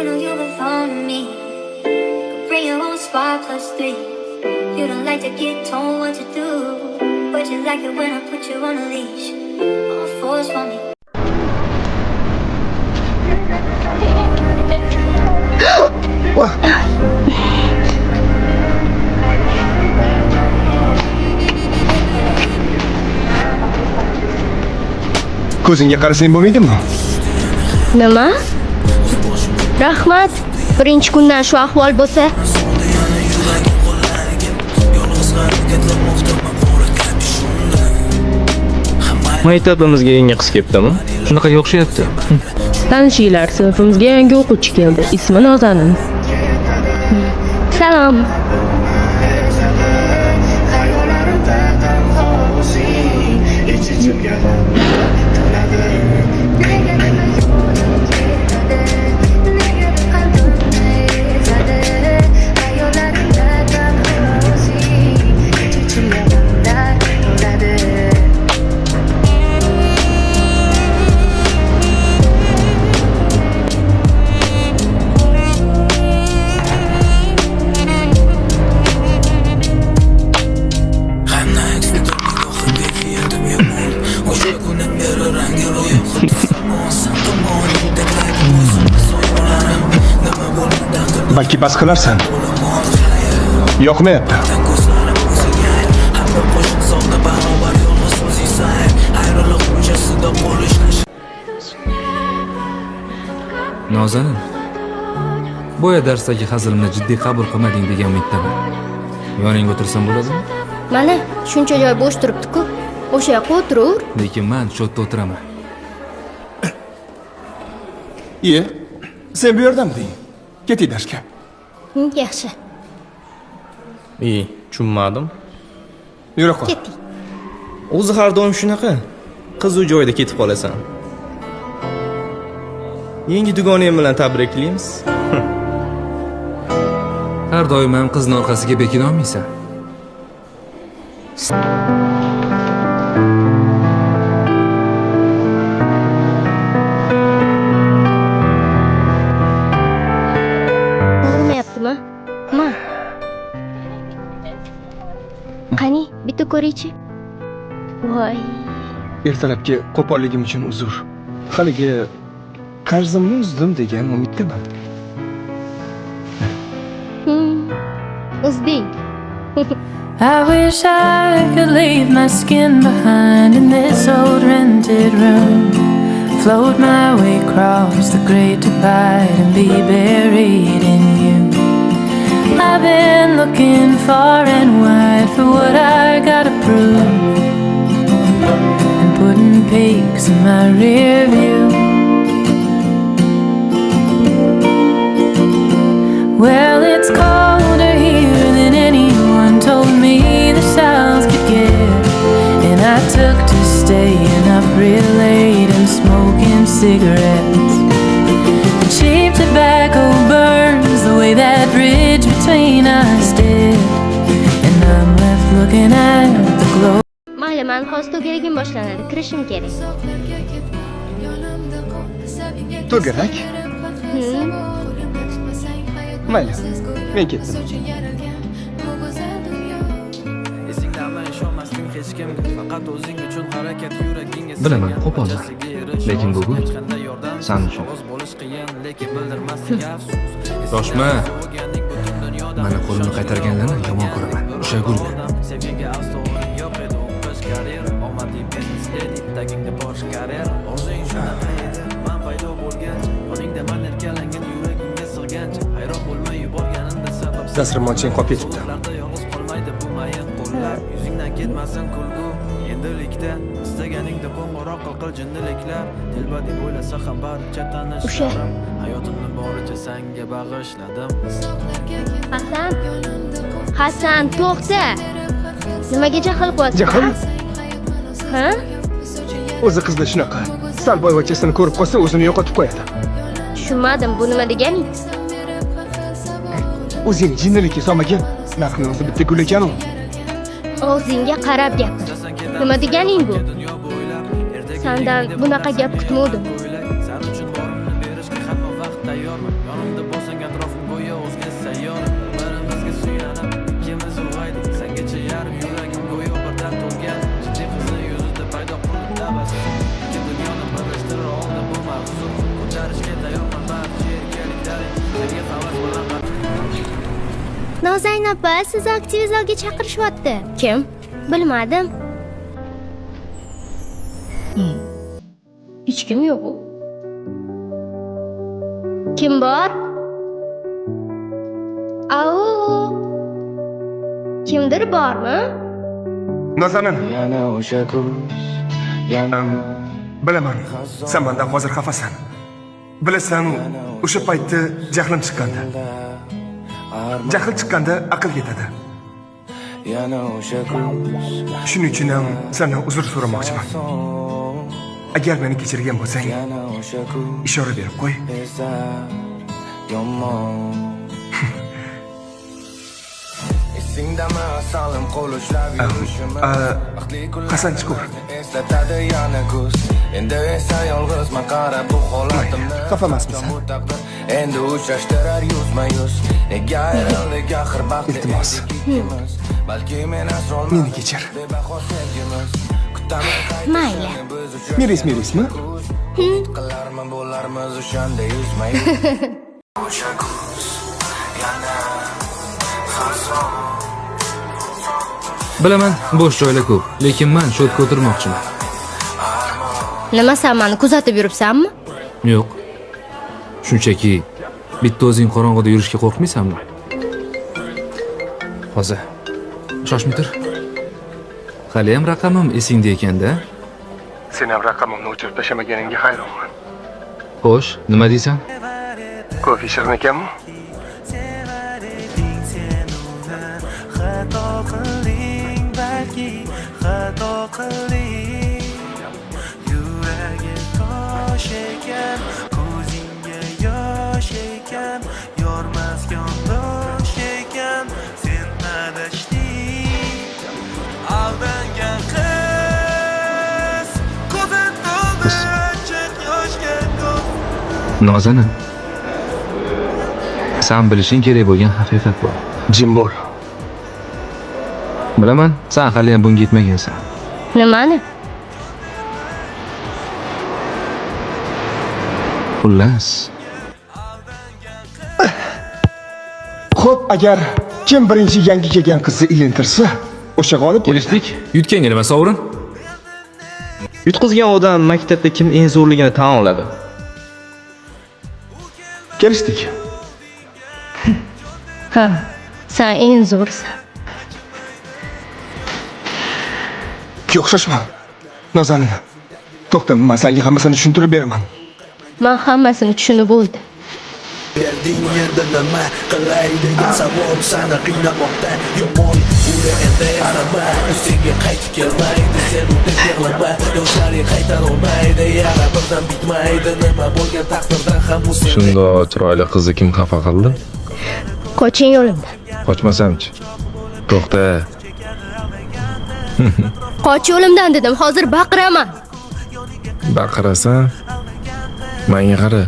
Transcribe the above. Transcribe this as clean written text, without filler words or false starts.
you know you belong to me. Could bring your whole squad +3. You don't like to get told what to do, but you like it when I put you on a leash. All fours for me. Ko'zingga qarasang bo'lmaydimi? Nima? Rahmat. Birinchi kundan shu ahvol bo'lsa, Maktabimizga yangi qiz kelibdimi? Shunaqa o'xshayapti. Tanishinglar, sinfimizga yangi o'quvchi keldi. Ismi Nozanin. salom. Balki bas qilarsan. Yoqmayapti. Nozanin, boya darsdagi hazilimni jiddiy qabul qilmading degan umiddaman. Yoningga o'tirsam bo'ladimi? Mana shuncha joy bo'sh turibdi-ku. O'sha yoqqa o'tiraver. Lekin men shu yerda o'tiraman. Iye, sen bu yerdamiding? Keting darsga. Yaxshi. Tushunmadim. Yura qol. Keting. O'zi har doim shunaqa. Qiz u joyda ketib qolasan. Yangi dugonang bilan tabriklaymiz. Har doim ham qizning orqasiga bekina olmaysan. Bo'lmayaptimi? Ma. Qani, bitta ko'raychi. Voy. Ertalabki qo'polligim uchun uzr. Haligi qarzimni uzdim degan umiddaman. Uzding. I wish I could leave my skin behind in this old rented room. Float my way across the great divide and be buried in you. I've been looking far and wide for what I gotta prove, and putting peaks in my rear view. Well, it's colder here than anyone told me the South could get, and I took to staying up real late and smoking cigarettes. The cheap tobacco burns the way that bridge between us did, and I'm left looking at the glow. Mayli, men hozir to'galigim boshlanadi. Kirishim kerak. To'garak? Mayli, men ketdim. Bilaman, qo'polman. Lekin bugun sen uchun. Toshma. Mana qo'limni qaytarganlarni yomon ko'raman. O'sha gulga. Dasturxonching qolib ketibdi. Ketmasin kulgu endilikda istaganingda qo'ng'iroq qil jinniliklar telbading o'ylasa ham barcha tanishlarim hayotimni boricha senga bag'ishladim. Hasan, to'xta. Nimaga jahl qilyapsan? Jahl? Ha? O'zi qizda shunaqa. Sal boyvachasini ko'rib qolsa o'zini yo'qotib qo'yadi. Tushunmadim, bu nima deganing? O'zing jinnilikka solmagan. Narxni o'zi bitta gul ekan-u. Og'zingga qarab gapir. Nima deganing bu? Sendan bunaqa gap kutmovdim. tayyorman yonimda bo'lsang atrofim go'yo o'zga sayyora birimizga suylanib ikkimiz ulg'aydik sengacha yarim yuragim go'yo birdan to'lgan jiddiy qizni yuzida paydo qilib tabassum ikki dunyoni birlashtira oldi bu mavzu ko'tarishga tayyorman barcha erkaliklaring senga havas bilan Nozayn opa, sizni aktivizlarga chaqirishyapti. Kim? Bilmadim. Hech kim yo'q. Kim bor? Au! Kimdir bormi? Nazanin. Bilaman, sen mendan hozir xafasan. Bilasan, o'sha paytda jahlim chiqqanda. Jahl chiqqanda aql yetadi. Shuning uchun ham sendan uzr so'ramoqchiman. Agar meni kechirgan bo'lsang, ishora berib qo'y. Hasan chiqur. Endi esa yolg'izman qarab bu holatimni. Xafamasmisan? Endi uchrashtirar yuzma-yuz. Nega ayrildik axir baxtli ikimiz. Balki men asrolman. Meni kechir. Mayli. Mirismi? Qilarman bo'larmiz o'shanda yuzma-yuz. O'sha kuz yana xason. Bilaman, bo'sh joylar ko'p, lekin men shotga o'tirmoqchiman. Nima sen meni kuzatib yuribsanmi? Yo'q. Shunchaki bitta o'zing qorong'ida yurishga qo'rqmaysanmi? Hozir shoshmay tur. Hali ham raqamim esingda ekanda. Sen ham raqamimni o'chirib tashlamaganingga hayronman. Xo'sh, nima deysan? Ko'p shirin ekanmi? xato qilding yuragi tosh ekan ko'zingga yosh ekan yormas yondosh ekan sen adashding aldangan qiz ko'zi to'ldi achchiq yoshga Nozanin. Sen bilishing kerak bo'lgan haqiqat bor. Jim bo'l. Bilaman, sen hali ham bunga yetmagansan. Nimani? Xullas. Xo'p, agar kim birinchi yangi kelgan qizni ilintirsa, o'sha g'olib Kelishdik. Yutganga nima sovrin? Yutqizgan odam maktabda kim eng zo'rligini tan oladi. kelishdik. Ha, sen eng zo'rsan. O'xshashma. Nazanin. To'xta, men senga hammasini tushuntirib beraman. Men hammasini tushunib bo'ldim. Berding endi nima qilay degan savol seni qiynamoqda yomon ura endi yarama senga qaytib kelmaydi sen unda yig'lama yoshlarga qaytara olmaydi yana birdan bitmaydi nima bo'lgan taqdirda ham u sen Shundoq chiroyli qizni kim xafa qildi? Qoching yo'limdan. Qochmasamchi. To'xta. Qoch yo'limdan dedim, hozir baqiraman. Baqirasan? Menga qara.